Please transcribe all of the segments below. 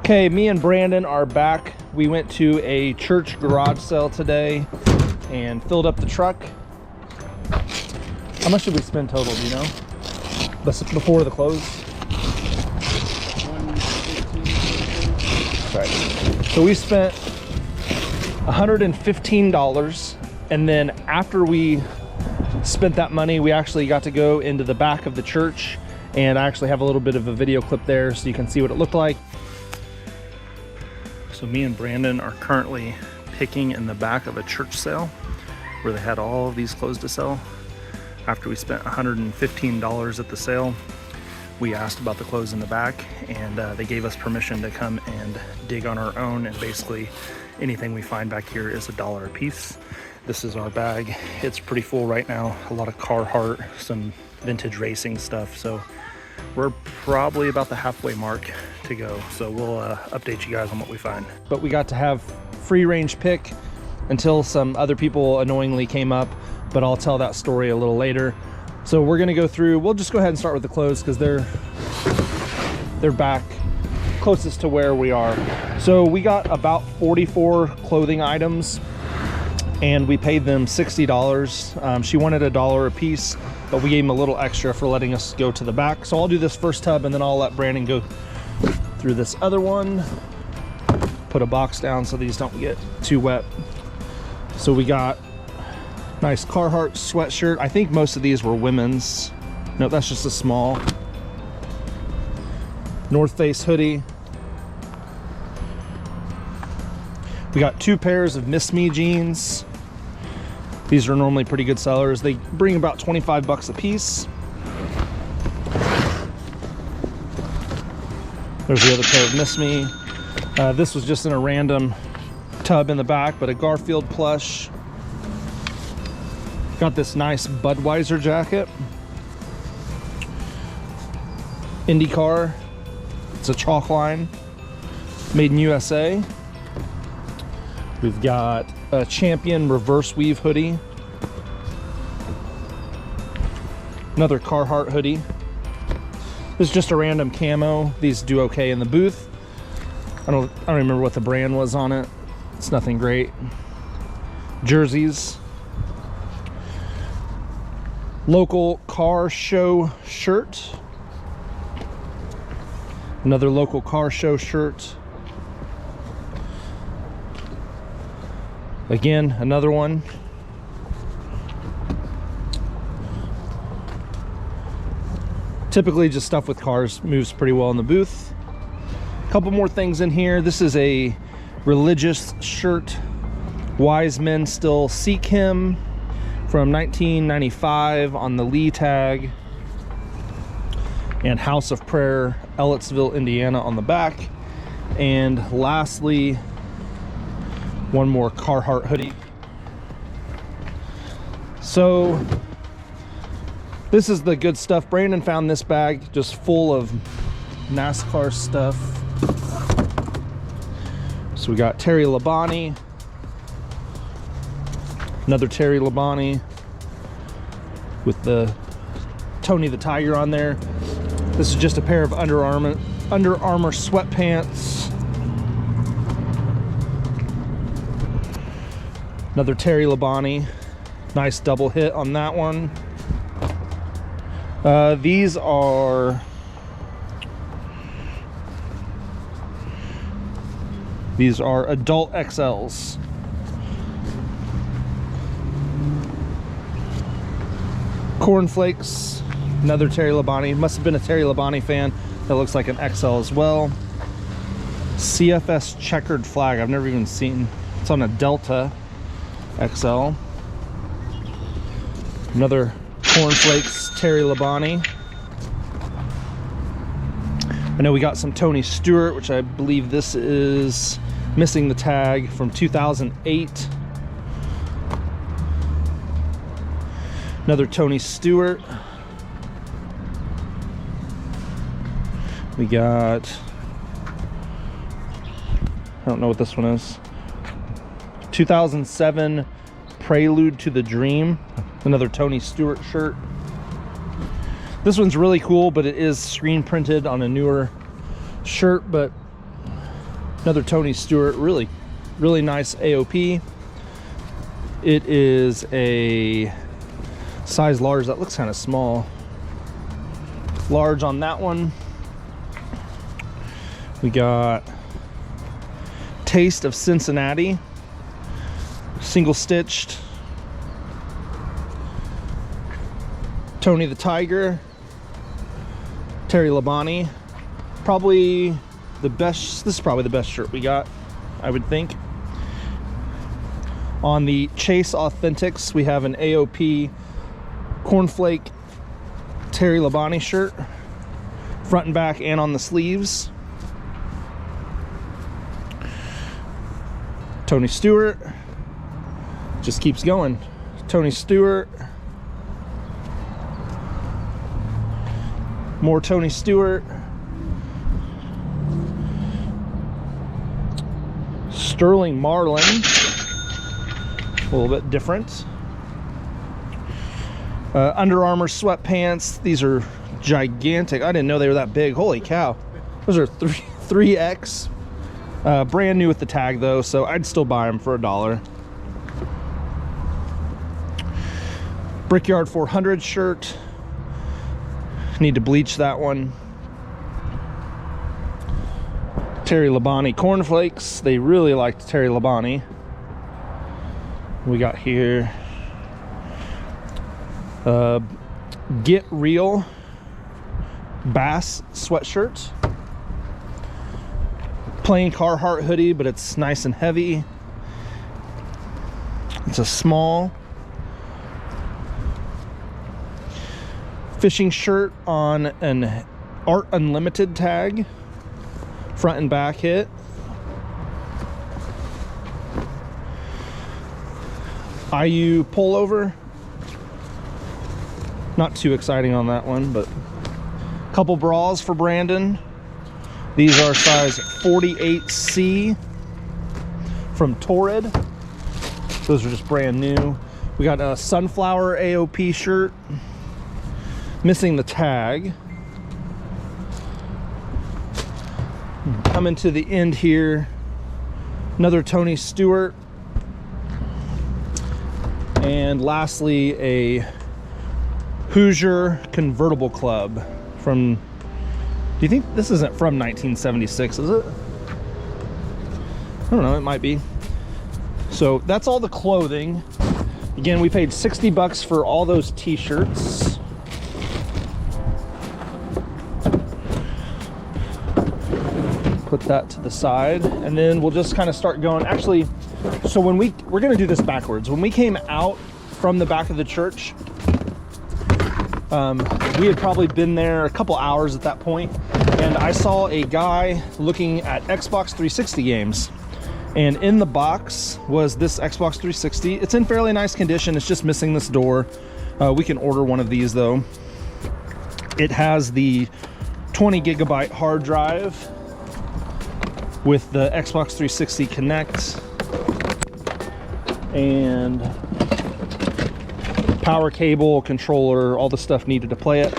Okay, me and Brandon are back. We went to a church garage sale today and filled up the truck. How much did we spend total, do you know? Before the close? Right. So we spent $115, and then after we spent that money, we actually got to go into the back of the church, and I actually have a little bit of a video clip there so you can see what it looked like. So me and Brandon are currently picking in the back of a church sale where they had all of these clothes to sell. After we spent $115 at the sale, we asked about the clothes in the back, and they gave us permission to come and dig on our own, and basically anything we find back here is $1 a piece. This is our bag. It's pretty full right now. A lot of Carhartt, some vintage racing stuff. So we're probably about the halfway mark to go. So we'll update you guys on what we find. But we got to have free range pick until some other people annoyingly came up, but I'll tell that story a little later. So we're gonna go through, we'll just go ahead and start with the clothes because they're back closest to where we are. So we got about 44 clothing items and we paid them $60. She wanted $1 a piece, but we gave them a little extra for letting us go to the back. So I'll do this first tub and then I'll let Brandon go through this other one. Put a box down so these don't get too wet. So we got nice Carhartt sweatshirt. I think most of these were women's. No, that's just a small. North Face hoodie. We got 2 pairs of Miss Me jeans. These are normally pretty good sellers. They bring about 25 bucks a piece. There's the other pair of Miss Me. This was just in a random tub in the back, but a Garfield plush. Got this nice Budweiser jacket. IndyCar. It's a chalk line. Made in USA. We've got a Champion reverse weave hoodie. Another Carhartt hoodie. This is just a random camo. These do okay in the booth. I don't remember what the brand was on it. It's nothing great. Jerseys. Local car show shirt. Another local car show shirt. Again, another one. Typically just stuff with cars moves pretty well in the booth. A couple more things in here. This is a religious shirt. Wise Men Still Seek Him from 1995 on the Lee tag. And House of Prayer, Ellettsville, Indiana on the back. And lastly, one more Carhartt hoodie. So this is the good stuff. Brandon found this bag just full of NASCAR stuff. So we got Terry Labonte, another Terry Labonte with the Tony the Tiger on there. This is just a pair of Under Armour sweatpants. Another Terry Labonte. Nice double hit on that one. These are adult XLs. Cornflakes. Another Terry Labonte. Must have been a Terry Labonte fan. That looks like an XL as well. CFS checkered flag. I've never even seen. It's on a Delta XL. Another Cornflakes Terry Labonte. I know we got some Tony Stewart, which I believe this is missing the tag, from 2008. Another Tony Stewart. We got, I don't know what this one is. 2007 Prelude to the Dream. Another Tony Stewart shirt. This one's really cool, but it is screen printed on a newer shirt, but Another Tony Stewart, really nice AOP. It is a size large. That looks kind of small. Large on that one. We got Taste of Cincinnati, single stitched. Tony the Tiger, Terry Labonte. Probably the best, this is probably the best shirt we got, I would think. On the Chase Authentics, we have an AOP Cornflake Terry Labonte shirt, front and back and on the sleeves. Tony Stewart, just keeps going. Tony Stewart, more Tony Stewart, Sterling Marlin, a little bit different. Under Armour sweatpants. These are gigantic. I didn't know they were that big. Holy cow. Those are 3X. Brand new with the tag though, so I'd still buy them for $1. Brickyard 400 shirt. Need to bleach that one. Terry Labonte cornflakes. They really liked Terry Labonte. We got here Get Real Bass sweatshirt. Plain Carhartt hoodie, but it's nice and heavy. It's a small. Fishing shirt on an Art Unlimited tag, front and back hit. IU pullover. Not too exciting on that one, but a couple bras for Brandon. These are size 48C from Torrid. Those are just brand new. We got a Sunflower AOP shirt, missing the tag. Coming to the end here, another Tony Stewart. And lastly, a Hoosier Convertible Club from, do you think this isn't from 1976, is it? I don't know, it might be. So that's all the clothing. Again, we paid 60 bucks for all those t-shirts. Put that to the side, and then we'll just kind of start going. Actually, so when we're gonna do this backwards. When we came out from the back of the church, we had probably been there a couple hours at that point, and I saw a guy looking at Xbox 360 games, and in the box was this Xbox 360. It's in fairly nice condition. It's just missing this door. We can order one of these though. It has the 20 gigabyte hard drive with the Xbox 360 Connect and power cable, controller, all the stuff needed to play it.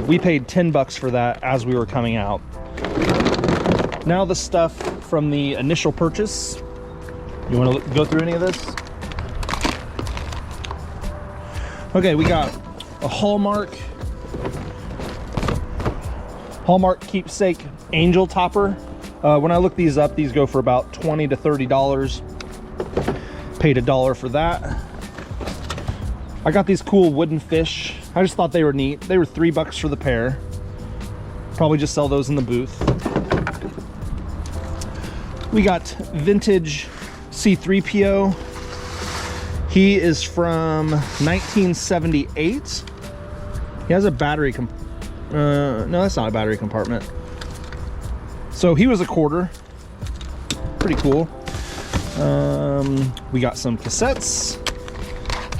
We paid 10 bucks for that as we were coming out. Now the stuff from the initial purchase. You want to go through any of this? Okay, we got a Hallmark keepsake angel topper. When I look these up, these go for about $20 to $30. Paid $1 for that. I got these cool wooden fish. I just thought they were neat. They were 3 bucks for the pair. Probably just sell those in the booth. We got vintage C3PO. He is from 1978. He has a battery no, that's not a battery compartment. So he was a quarter. Pretty cool. We got some cassettes.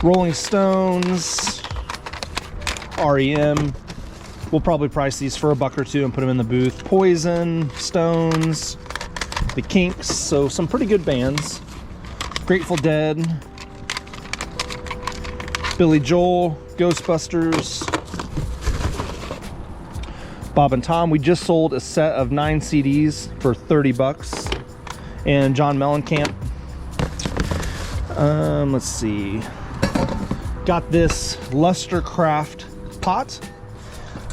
Rolling Stones, REM. We'll probably price these for $1 or $2 and put them in the booth. Poison, Stones, the Kinks, so some pretty good bands. Grateful Dead, Billy Joel, Ghostbusters, Bob and Tom. We just sold a set of 9 CDs for 30 bucks. and John Mellencamp. Let's see. Got this Lustercraft pot.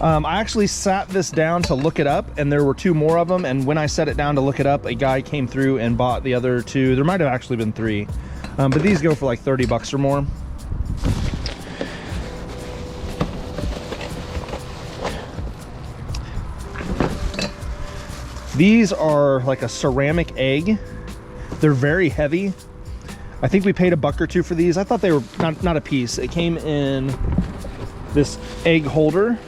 I actually sat this down to look it up, and there were 2 more of them, and when I set it down to look it up, a guy came through and bought the other 2. There might have actually been 3, but these go for like 30 bucks or more. These are like a ceramic egg. They're very heavy. I think we paid $1 or $2 for these. I thought they were not a piece. It came in this egg holder.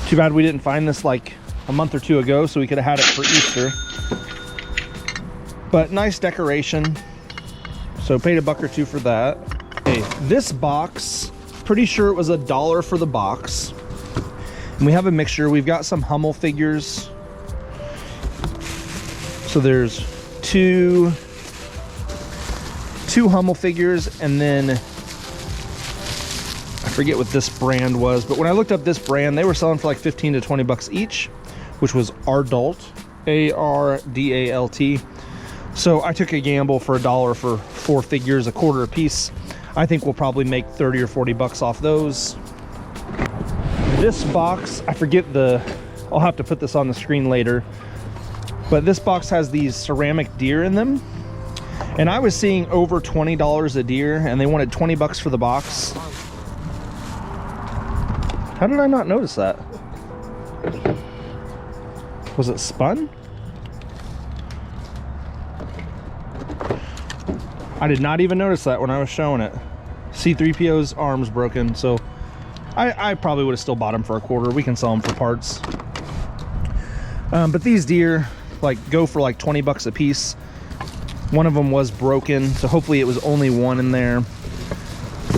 Too bad we didn't find this like a month or 2 ago, so we could have had it for Easter. But nice decoration. So paid $1 or $2 for that. Okay, this box, pretty sure it was $1 for the box. And we have a mixture. We've got some Hummel figures. So there's two Hummel figures, and then I forget what this brand was, but when I looked up this brand, they were selling for like 15 to 20 bucks each, which was Ardalt, A-R-D-A-L-T. So I took a gamble for $1 for 4 figures, $1/4 a piece. I think we'll probably make 30 or 40 bucks off those. This box, I forget I'll have to put this on the screen later, but this box has these ceramic deer in them. And I was seeing over $20 a deer, and they wanted 20 bucks for the box. How did I not notice that? Was it spun? I did not even notice that when I was showing it. C-3PO's arm's broken, so I probably would have still bought them for $1/4. We can sell them for parts. But these deer like go for like 20 bucks a piece. One of them was broken, so hopefully it was only one in there.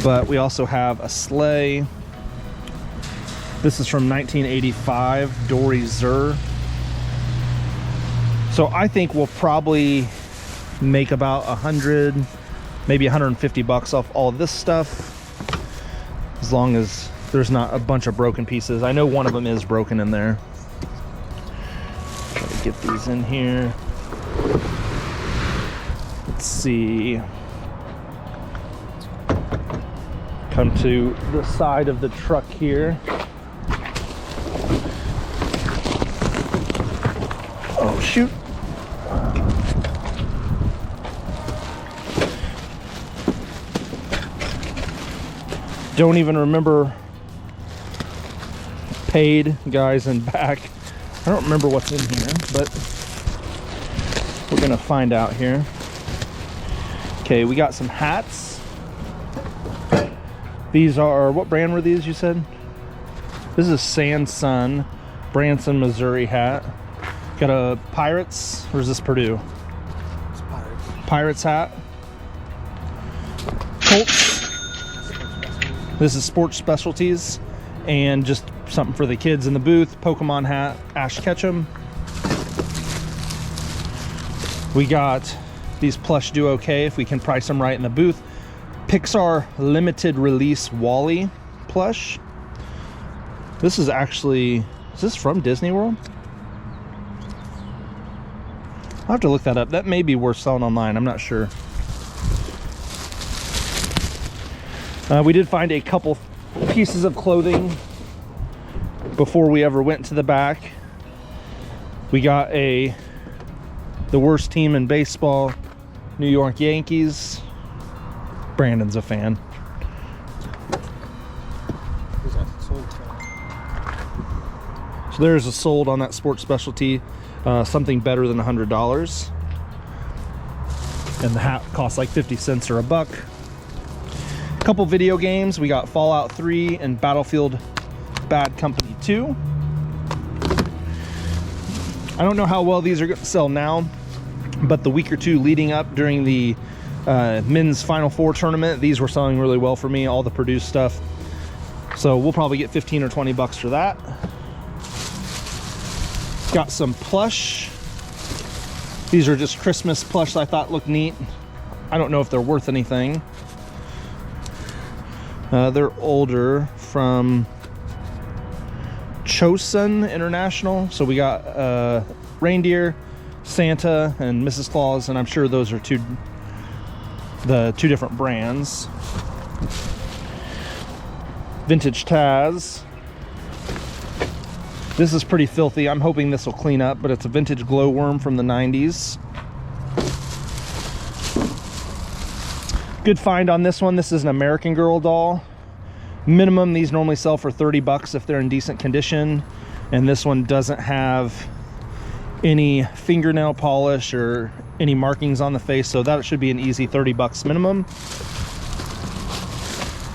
But we also have a sleigh. This is from 1985, Dory Zur. So I think we'll probably make about 100, maybe 150 bucks off all of this stuff, as long as there's not a bunch of broken pieces. I know one of them is broken in there. Try to get these in here. Let's see. Come to the side of the truck here. Oh shoot. Don't even remember. Paid guys in back. I don't remember what's in here, but we're gonna find out here. Okay, we got some hats. These are, what brand were these, you said? This is a Sanson Branson, Missouri hat. Got a Pirates, or is this Purdue? It's Pirates. Pirates hat. Colts. This is Sports Specialties. And just something for the kids in the booth. Pokemon hat, Ash Ketchum. We got these plush Do Okay, if we can price them right in the booth. Pixar limited release Wall-E plush. This is actually, is this from Disney World? I'll have to look that up. That may be worth selling online, I'm not sure. We did find a couple pieces of clothing before we ever went to the back. We got the worst team in baseball, New York Yankees. Brandon's a fan. So there's a sold on that Sports Specialty, something better than $100. And the hat costs like 50 cents or $1. A couple video games. We got Fallout 3 and Battlefield Bad Company 2. I don't know how well these are going to sell now, but the week or two leading up during the men's Final Four tournament, these were selling really well for me, all the Purdue stuff. So we'll probably get 15 or 20 bucks for that. Got some plush. These are just Christmas plush I thought looked neat. I don't know if they're worth anything. They're older, from Chosun International. So we got reindeer, Santa and Mrs. Claus, and I'm sure those are the two different brands. Vintage Taz. This is pretty filthy. I'm hoping this will clean up, but it's a vintage glowworm from the 90s. Good find on this one. This is an American Girl doll. Minimum, these normally sell for 30 bucks if they're in decent condition. And this one doesn't have any fingernail polish or any markings on the face, so that should be an easy 30 bucks minimum.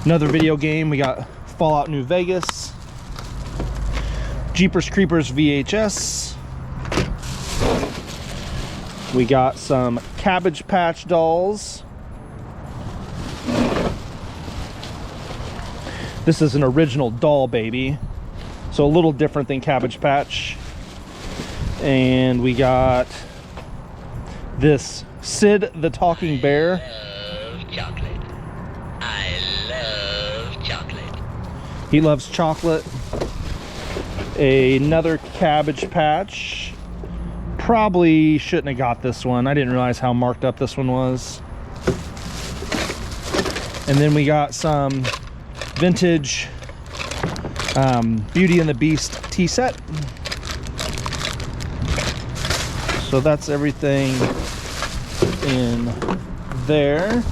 Another video game, we got Fallout New Vegas, Jeepers Creepers VHS. We got some Cabbage Patch dolls. This is an original doll baby, so a little different than Cabbage Patch. And we got this Sid the Talking Bear. I love chocolate. I love chocolate. He loves chocolate. Another Cabbage Patch. Probably shouldn't have got this one. I didn't realize how marked up this one was. And then we got some vintage Beauty and the Beast tea set. So that's everything in there.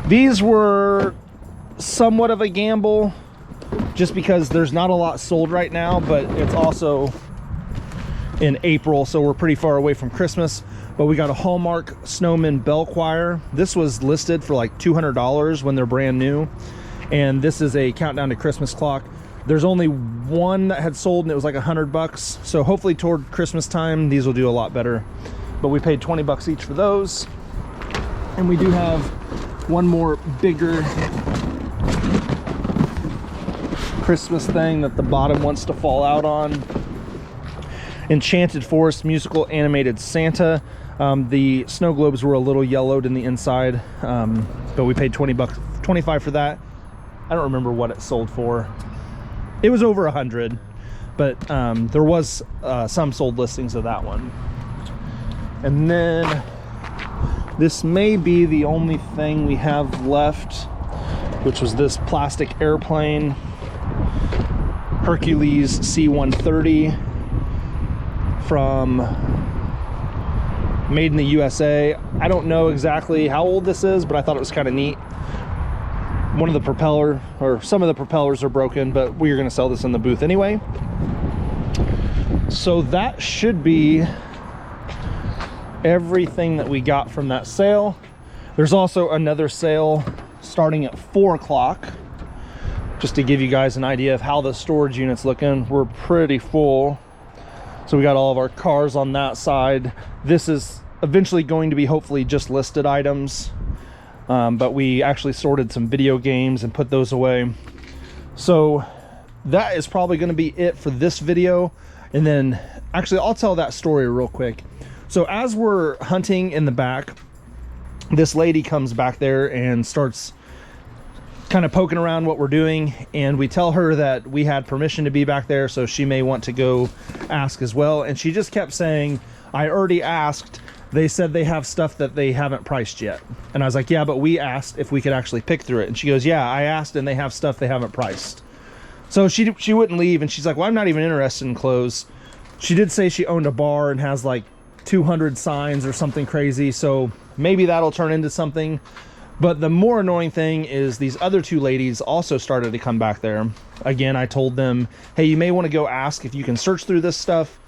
These were somewhat of a gamble just because there's not a lot sold right now, but it's also in April, so we're pretty far away from Christmas. But we got a Hallmark Snowman bell choir. This was listed for like $200 when they're brand new, and this is a countdown to Christmas clock. There's only one that had sold and it was like $100, so hopefully toward Christmas time these will do a lot better. But we paid 20 bucks each for those. And we do have one more bigger Christmas thing that the bottom wants to fall out on. Enchanted Forest musical animated Santa. The snow globes were a little yellowed in the inside, but we paid 20 bucks, 25 for that. I don't remember what it sold for. It was over 100, but there was some sold listings of that one. And then this may be the only thing we have left, which was this plastic airplane Hercules C-130 from Made in the USA. I don't know exactly how old this is, but I thought it was kind of neat. One of the propeller, or some of the propellers are broken, but we are going to sell this in the booth anyway. So that should be everything that we got from that sale. There's also another sale starting at 4 o'clock, just to give you guys an idea of how the storage unit's looking. We're pretty full, so we got all of our cars on that side. This is eventually going to be hopefully just listed items, but we actually sorted some video games and put those away. So that is probably going to be it for this video. And then actually I'll tell that story real quick. So as we're hunting in the back, this lady comes back there and starts kind of poking around what we're doing, and we tell her that we had permission to be back there, so she may want to go ask as well. And she just kept saying, I already asked. They said they have stuff that they haven't priced yet. And I was like, yeah, but we asked if we could actually pick through it. And she goes, yeah, I asked and they have stuff they haven't priced. So she wouldn't leave, and she's like, well, I'm not even interested in clothes. She did say she owned a bar and has like 200 signs or something crazy, so maybe that'll turn into something. But the more annoying thing is these other two ladies also started to come back there. Again, I told them, hey, you may want to go ask if you can search through this stuff.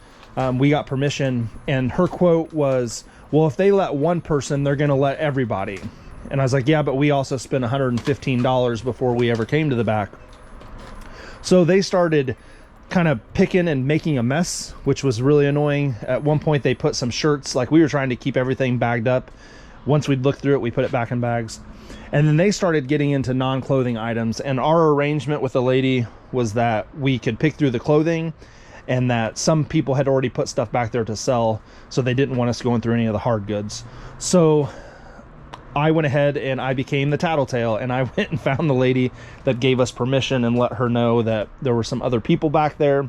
We got permission, and her quote was, well, if they let one person, they're going to let everybody. And I was like, yeah, but we also spent $115 before we ever came to the back. So they started kind of picking and making a mess, which was really annoying. At one point, they put some shirts, like we were trying to keep everything bagged up. Once we'd looked through it, we put it back in bags. And then they started getting into non-clothing items. And our arrangement with the lady was that we could pick through the clothing, and that some people had already put stuff back there to sell, so they didn't want us going through any of the hard goods. So I went ahead and I became the tattletale, and I went and found the lady that gave us permission and let her know that there were some other people back there.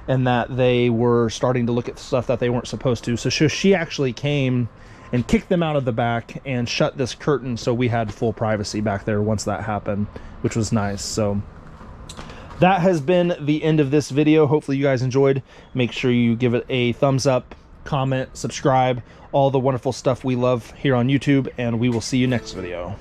and that they were starting to look at stuff that they weren't supposed to. So she actually came and kicked them out of the back and shut this curtain, so we had full privacy back there once that happened, which was nice. So that has been the end of this video. Hopefully you guys enjoyed. Make sure you give it a thumbs up, comment, subscribe, all the wonderful stuff we love here on YouTube, and we will see you next video.